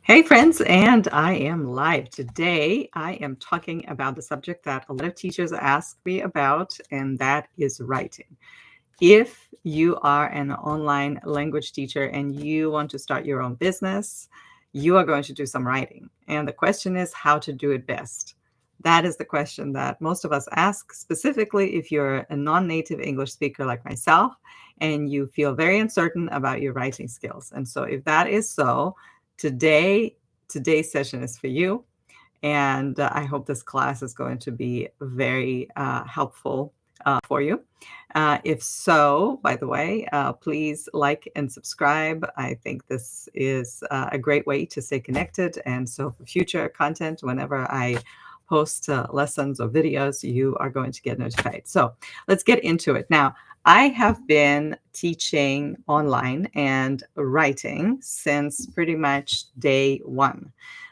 Hey, friends, and I am live. Today, I am talking about the subject that a lot of teachers ask me about, and that is writing. If you are an online language teacher and you want to start your own business, you are going to do some writing. And the question is how to do it best. That is the question that most of us ask, specifically if you're a non native English speaker like myself and you feel very uncertain about your writing skills. And so, if that is so, today, today's session is for you. And I hope this class is going to be very helpful for you. If so, by the way, please like and subscribe. I think this is a great way to stay connected. And so for future content, whenever I post lessons or videos, you are going to get notified. So let's get into it. Now, I have been teaching online and writing since pretty much day one.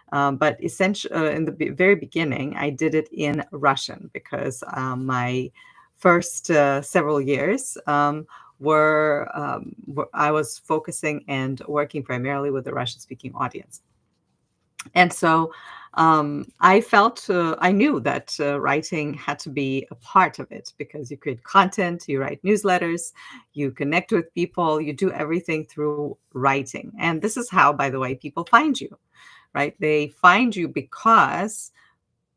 But essentially, in the very beginning, I did it in Russian because my first several years I was focusing and working primarily with the Russian-speaking audience. And so I knew that writing had to be a part of it because you create content, you write newsletters, you connect with people, you do everything through writing. And this is how, by the way, people find you, right? They find you because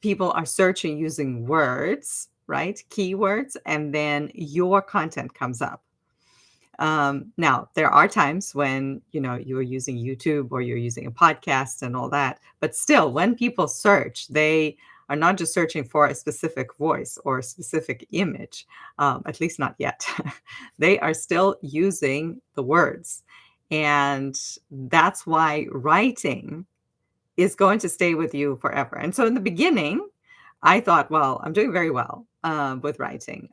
people are searching using words, right? Keywords, and then your content comes up. Now, there are times when you're using YouTube or you're using a podcast and all that, but still, when people search, they are not just searching for a specific voice or a specific image, at least not yet. They are still using the words, and that's why writing is going to stay with you forever. And so in the beginning, I thought, well, I'm doing very well with writing.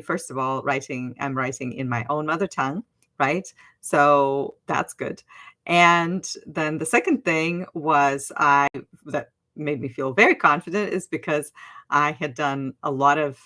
First of all, I'm writing in my own mother tongue, right? So that's good. And then the second thing that made me feel very confident is because I had done a lot of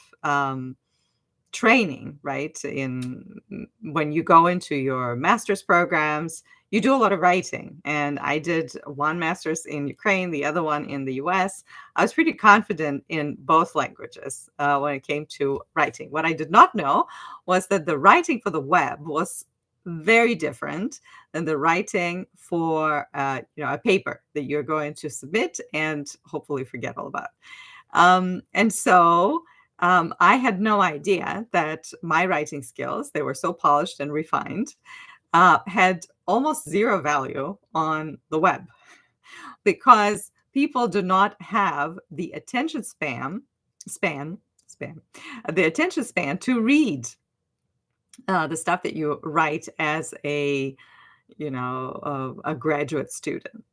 training, right? When you go into your master's programs, you do a lot of writing. And I did one master's in Ukraine, the other one in the US. I was pretty confident in both languages when it came to writing. What I did not know was that the writing for the web was very different than the writing for a paper that you're going to submit and hopefully forget all about. And so I had no idea that my writing skills, they were so polished and refined, had almost zero value on the web because people do not have the span, span, the attention span to read the stuff that you write as a graduate student.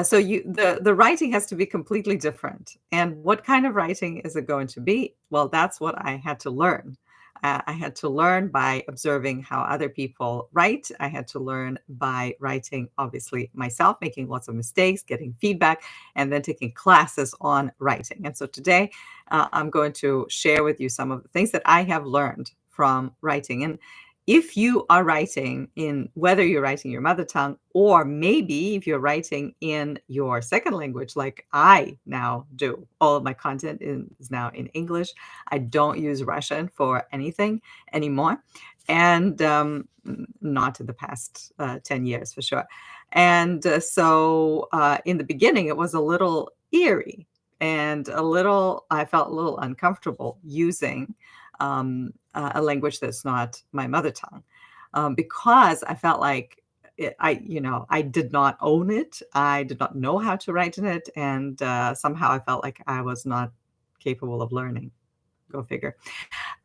So the writing has to be completely different. And what kind of writing is it going to be? Well, that's what I had to learn. I had to learn by observing how other people write. I had to learn by writing, obviously, myself, making lots of mistakes, getting feedback, and then taking classes on writing. And so today, I'm going to share with you some of the things that I have learned from writing. And if you are writing in whether you're writing your mother tongue or maybe if you're writing in your second language, like I now do, all of my content is now in English. I don't use Russian for anything anymore, and not in the past 10 years for sure. And so in the beginning, it was a little eerie and I felt a little uncomfortable using a language that's not my mother tongue, because I felt like I did not own it. I did not know how to write in it, and somehow I felt like I was not capable of learning. Go figure.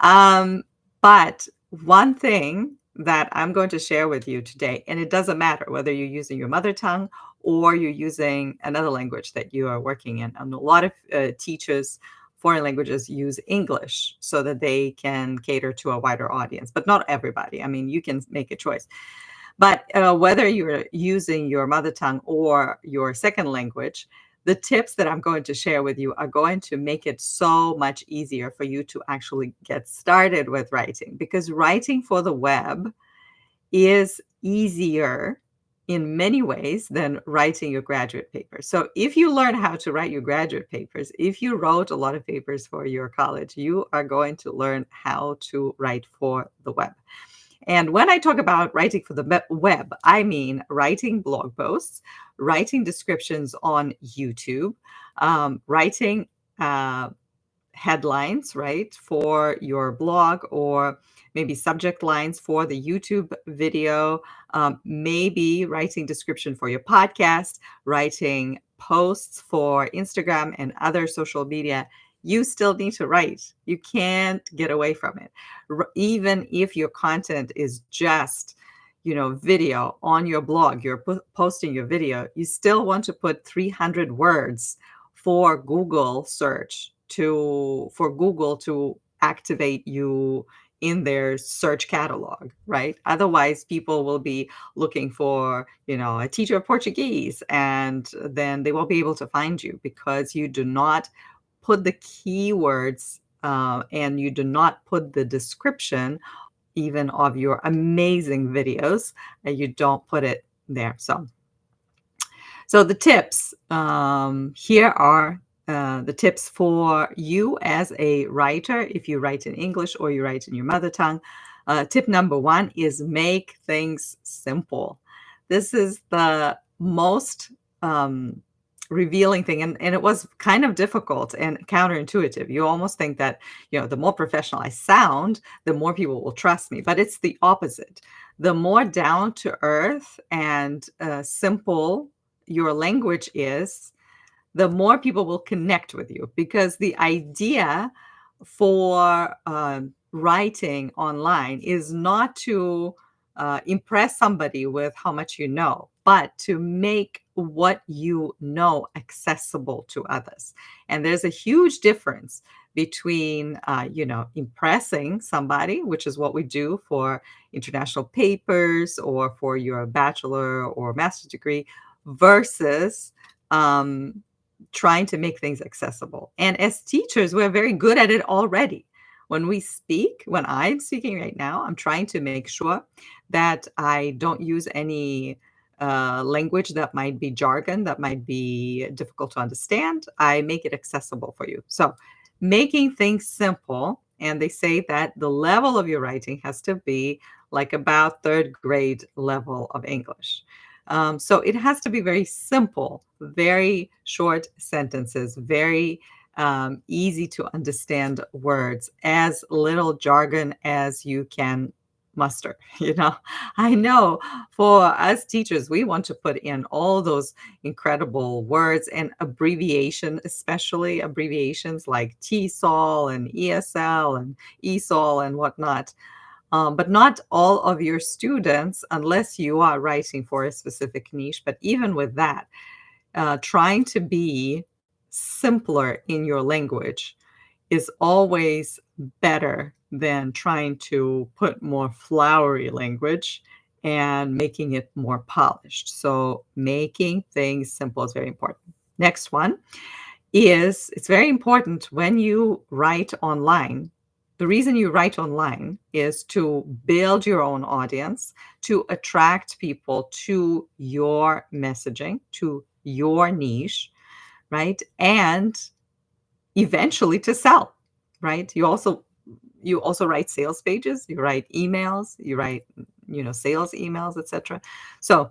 Um, but one thing that I'm going to share with you today, and it doesn't matter whether you're using your mother tongue or you're using another language that you are working in. And a lot of teachers, foreign languages, use English so that they can cater to a wider audience, but not everybody. I mean, you can make a choice. But whether you're using your mother tongue or your second language, the tips that I'm going to share with you are going to make it so much easier for you to actually get started with writing, because writing for the web is easier in many ways than writing your graduate paper. So if you learn how to write your graduate papers, if you wrote a lot of papers for your college, you are going to learn how to write for the web. And when I talk about writing for the web, I mean writing blog posts, writing descriptions on YouTube, writing uh, headlines, right, for your blog, or maybe subject lines for the YouTube video, maybe writing description for your podcast, writing posts for Instagram and other social media. You still need to write. You can't get away from it. Even if your content is just, video on your blog, you're posting your video, you still want to put 300 words for Google search, for Google to activate you in their search catalog, right? Otherwise, people will be looking for, a teacher of Portuguese, and then they won't be able to find you because you do not put the keywords, and you do not put the description even of your amazing videos, and you don't put it there. So the tips, here are the tips for you as a writer, if you write in English or you write in your mother tongue. Tip number one is make things simple. This is the most revealing thing, and it was kind of difficult and counterintuitive. You almost think that, the more professional I sound, the more people will trust me, but it's the opposite. The more down to earth and simple your language is, the more people will connect with you, because the idea for writing online is not to impress somebody with how much you know, but to make what you know accessible to others. And there's a huge difference between, impressing somebody, which is what we do for international papers or for your bachelor or master's degree, versus trying to make things accessible. And as teachers, we're very good at it already. When I'm speaking right now, I'm trying to make sure that I don't use any language that might be jargon, that might be difficult to understand. I make it accessible for you. So making things simple, and they say that the level of your writing has to be like about third grade level of English. So it has to be very simple, very short sentences, very easy to understand words, as little jargon as you can muster. I know for us teachers, we want to put in all those incredible words and abbreviation, especially abbreviations like TESOL and ESL and ESOL and whatnot. But not all of your students, unless you are writing for a specific niche. But even with that, trying to be simpler in your language is always better than trying to put more flowery language and making it more polished. So making things simple is very important. Next one is, it's very important when you write online. The reason you write online is to build your own audience, to attract people to your messaging, to your niche, right? And eventually to sell, right? You also write sales pages, you write emails, you write, sales emails, etc. So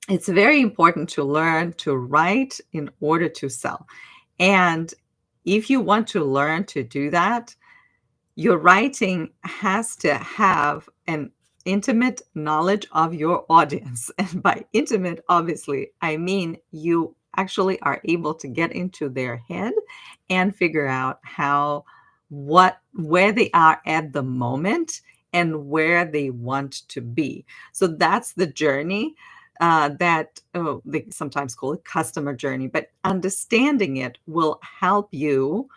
it's very important to learn to write in order to sell. And if you want to learn to do that, your writing has to have an intimate knowledge of your audience. And by intimate, obviously, I mean you actually are able to get into their head and figure out where they are at the moment and where they want to be. So that's the journey that they sometimes call it customer journey, but understanding it will help you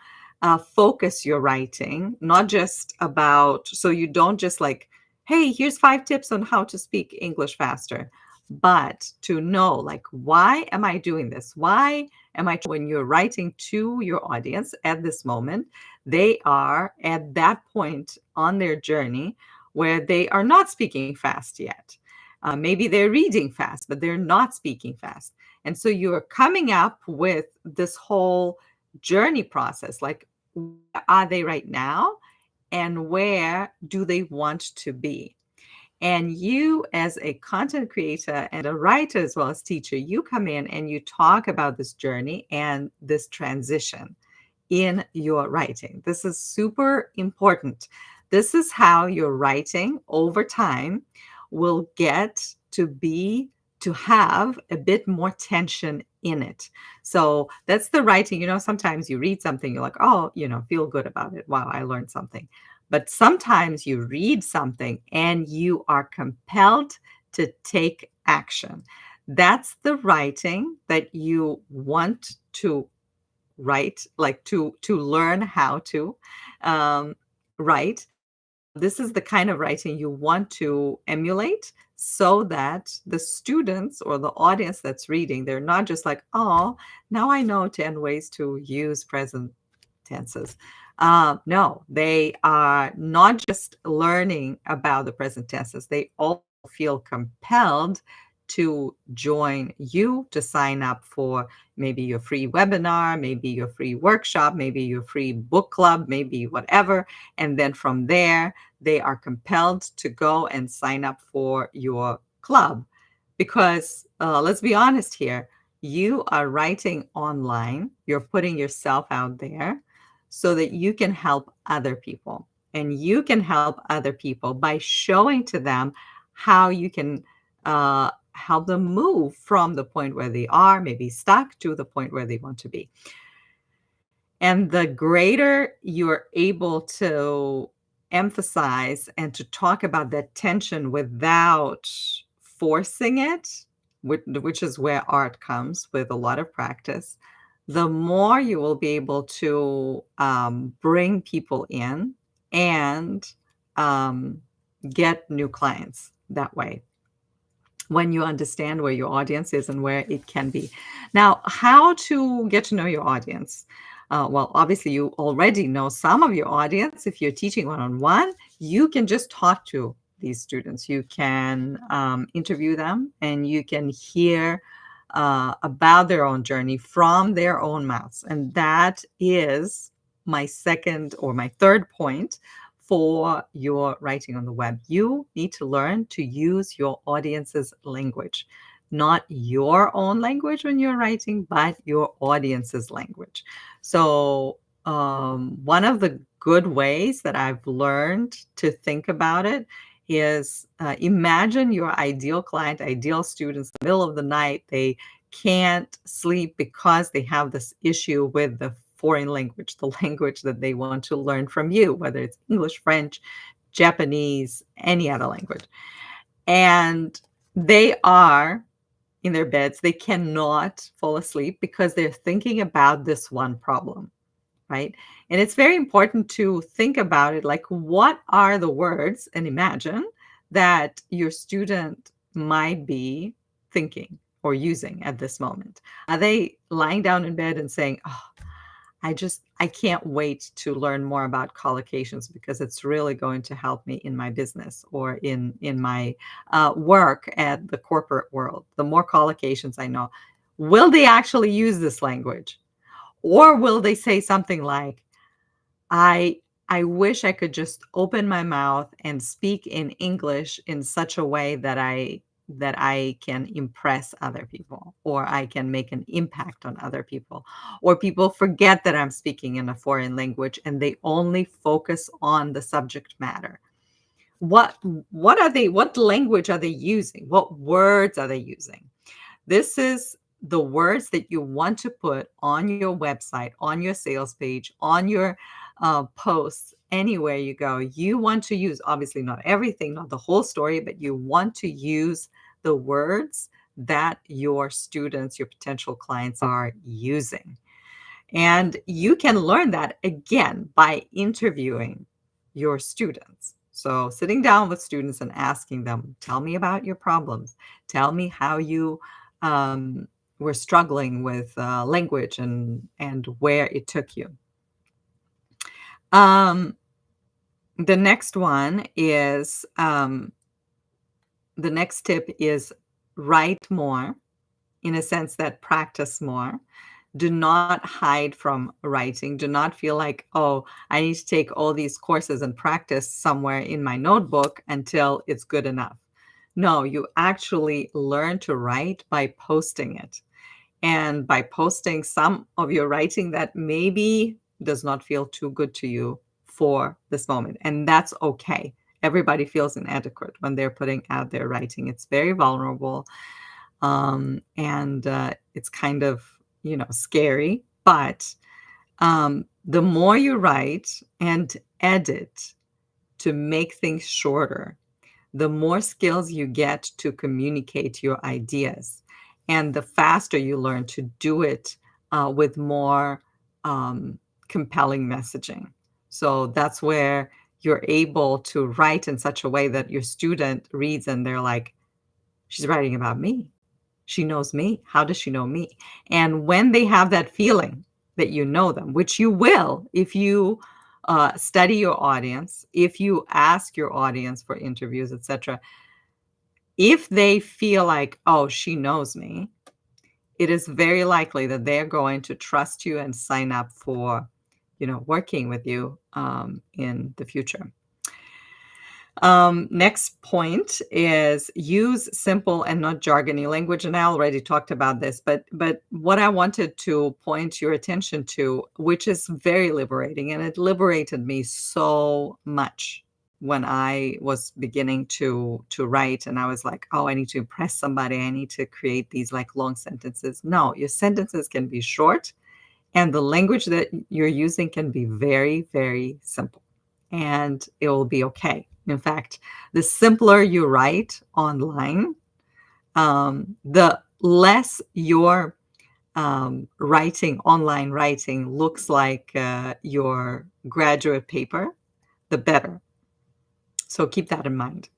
focus your writing, not just about, so you don't just like, hey, here's 5 tips on how to speak English faster, but to know, like, why am I doing this? Why am I, when you're writing to your audience at this moment, they are at that point on their journey where they are not speaking fast yet. Maybe they're reading fast, but they're not speaking fast. And so you're coming up with this whole journey process, like, where are they right now? And where do they want to be? And you, as a content creator and a writer as well as teacher, you come in and you talk about this journey and this transition in your writing. This is super important. This is how your writing over time will get to have a bit more tension in it. So that's the writing. Sometimes you read something, you're like, oh, feel good about it. Wow, I learned something. But sometimes you read something and you are compelled to take action. That's the writing that you want to write, like to learn how to um, write. This is the kind of writing you want to emulate so that the students or the audience that's reading, they're not just like, oh, now I know 10 ways to use present tenses. No, they are not just learning about the present tenses, they all feel compelled to join you, to sign up for maybe your free webinar, maybe your free workshop, maybe your free book club, maybe whatever. And then from there, they are compelled to go and sign up for your club. Because let's be honest here, you are writing online, you're putting yourself out there so that you can help other people. And you can help other people by showing to them how you can help them move from the point where they are, maybe stuck, to the point where they want to be. And the greater you're able to emphasize and to talk about that tension without forcing it, which is where art comes with a lot of practice, the more you will be able to bring people in and um, get new clients that way, when you understand where your audience is and where it can be. Now, how to get to know your audience? Well, obviously, you already know some of your audience. If you're teaching one-on-one, you can just talk to these students. You can interview them and you can hear about their own journey from their own mouths. And that is my second or my third point for your writing on the web. You need to learn to use your audience's language, not your own language when you're writing, but your audience's language. So, one of the good ways that I've learned to think about it is imagine your ideal client, ideal students, in the middle of the night, they can't sleep because they have this issue with the foreign language, the language that they want to learn from you, whether it's English, French, Japanese, any other language. And they are in their beds, they cannot fall asleep because they're thinking about this one problem, right? And it's very important to think about it like, what are the words, and imagine that your student might be thinking or using at this moment. Are they lying down in bed and saying, oh, I can't wait to learn more about collocations because it's really going to help me in my business or in my work at the corporate world. The more collocations I know, will they actually use this language? Or will they say something like, I I wish I could just open my mouth and speak in English in such a way that I can impress other people, or I can make an impact on other people, or people forget that I'm speaking in a foreign language and they only focus on the subject matter. What what language are they using? What words are they using? This is the words that you want to put on your website, on your sales page, on your posts, anywhere you go. You want to use, obviously, not everything, not the whole story, but you want to use the words that your students, your potential clients are using. And you can learn that again by interviewing your students. So, sitting down with students and asking them, tell me about your problems. Tell me how you um, were struggling with language and where it took you. Um, the next one is the next tip is write more, in a sense that practice more. Do not hide from writing. Do not feel like, oh, I need to take all these courses and practice somewhere in my notebook until it's good enough. No, you actually learn to write by posting it. And by posting some of your writing that maybe does not feel too good to you for this moment. And that's okay. Everybody feels inadequate when they're putting out their writing. It's very vulnerable, and it's kind of, scary. But the more you write and edit to make things shorter, the more skills you get to communicate your ideas, and the faster you learn to do it with more compelling messaging. So that's where you're able to write in such a way that your student reads and they're like, she's writing about me. She knows me. How does she know me? And when they have that feeling that you know them, which you will if you study your audience, if you ask your audience for interviews, etc., if they feel like, oh, she knows me, it is very likely that they're going to trust you and sign up for, working with you in the future. Next point is use simple and not jargony language. And I already talked about this, but what I wanted to point your attention to, which is very liberating, and it liberated me so much when I was beginning to write, and I was like, oh, I need to impress somebody. I need to create these like long sentences. No, your sentences can be short, and the language that you're using can be very, very simple, and it will be okay. In fact, the simpler you write online, the less your online writing looks like your graduate paper, the better. So keep that in mind.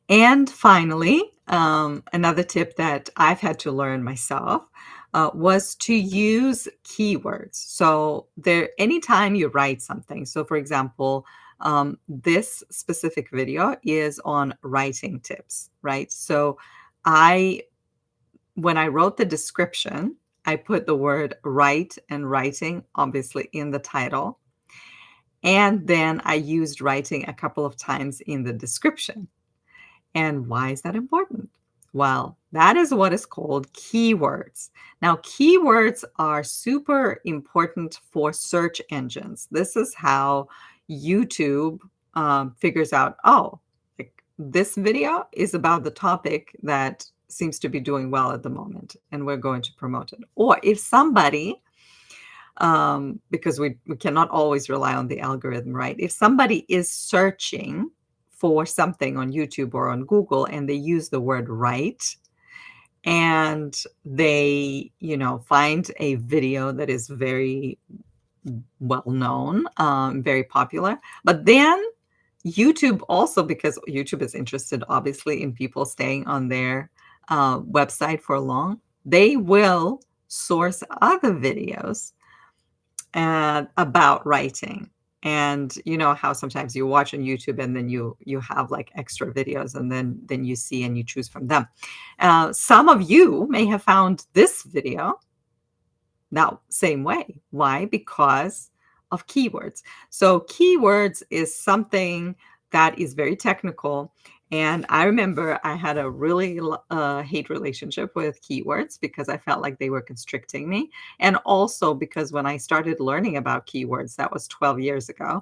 And finally, another tip that I've had to learn myself was to use keywords. So anytime you write something, so for example, this specific video is on writing tips, right? So when I wrote the description, I put the word write and writing, obviously, in the title. And then I used writing a couple of times in the description. And why is that important? Well, that is what is called keywords. Now, keywords are super important for search engines. This is how YouTube figures out, oh, like, this video is about the topic that seems to be doing well at the moment, and we're going to promote it. Or if somebody, because we cannot always rely on the algorithm, right? If somebody is searching for something on YouTube or on Google and they use the word write, and they, find a video that is very well known, very popular, but then YouTube also, because YouTube is interested obviously in people staying on their website for long, they will source other videos about writing. And you know how sometimes you watch on YouTube and then you have like extra videos, and then you see and you choose from them. Some of you may have found this video now same way. Why? Because of keywords. So keywords is something that is very technical. And I remember I had a really hate relationship with keywords because I felt like they were constricting me. And also because when I started learning about keywords, that was 12 years ago.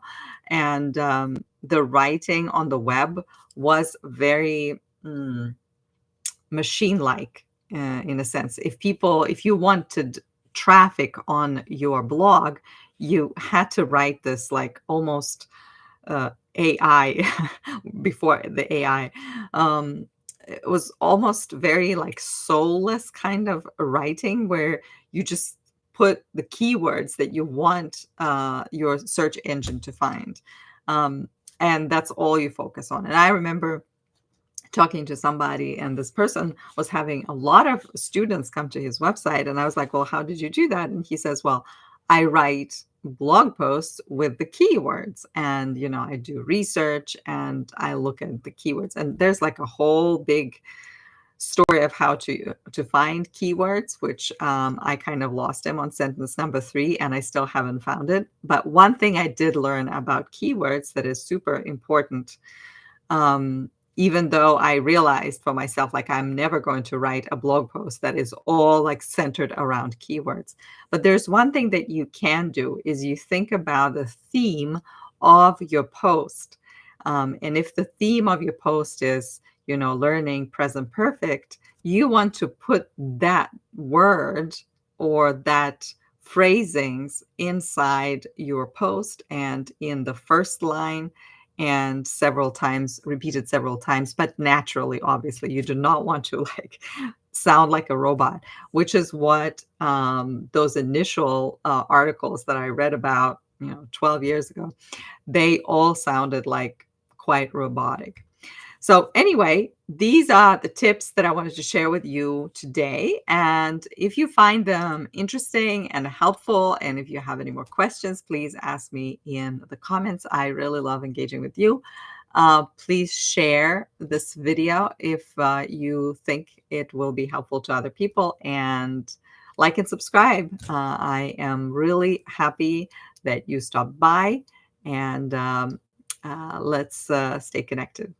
And the writing on the web was very machine-like in a sense. If you wanted traffic on your blog, you had to write this like almost AI before the AI. It was almost very like soulless kind of writing where you just put the keywords that you want your search engine to find. And that's all you focus on. And I remember talking to somebody, and this person was having a lot of students come to his website. And I was like, well, how did you do that? And he says, well, I write blog posts with the keywords. And, I do research and I look at the keywords. And there's like a whole big story of how to find keywords, which I kind of lost him on sentence number 3, and I still haven't found it. But one thing I did learn about keywords that is super important, um, even though I realized for myself, like, I'm never going to write a blog post that is all like centered around keywords. But there's one thing that you can do is you think about the theme of your post. And if the theme of your post is, learning present perfect, you want to put that word or that phrasings inside your post and in the first line and several times, repeated several times, but naturally, obviously. You do not want to like sound like a robot, which is what those initial articles that I read about, 12 years ago, they all sounded like quite robotic. So, anyway, these are the tips that I wanted to share with you today. And if you find them interesting and helpful, and if you have any more questions, please ask me in the comments. I really love engaging with you. Please share this video if you think it will be helpful to other people, and like and subscribe. I am really happy that you stopped by, and let's stay connected.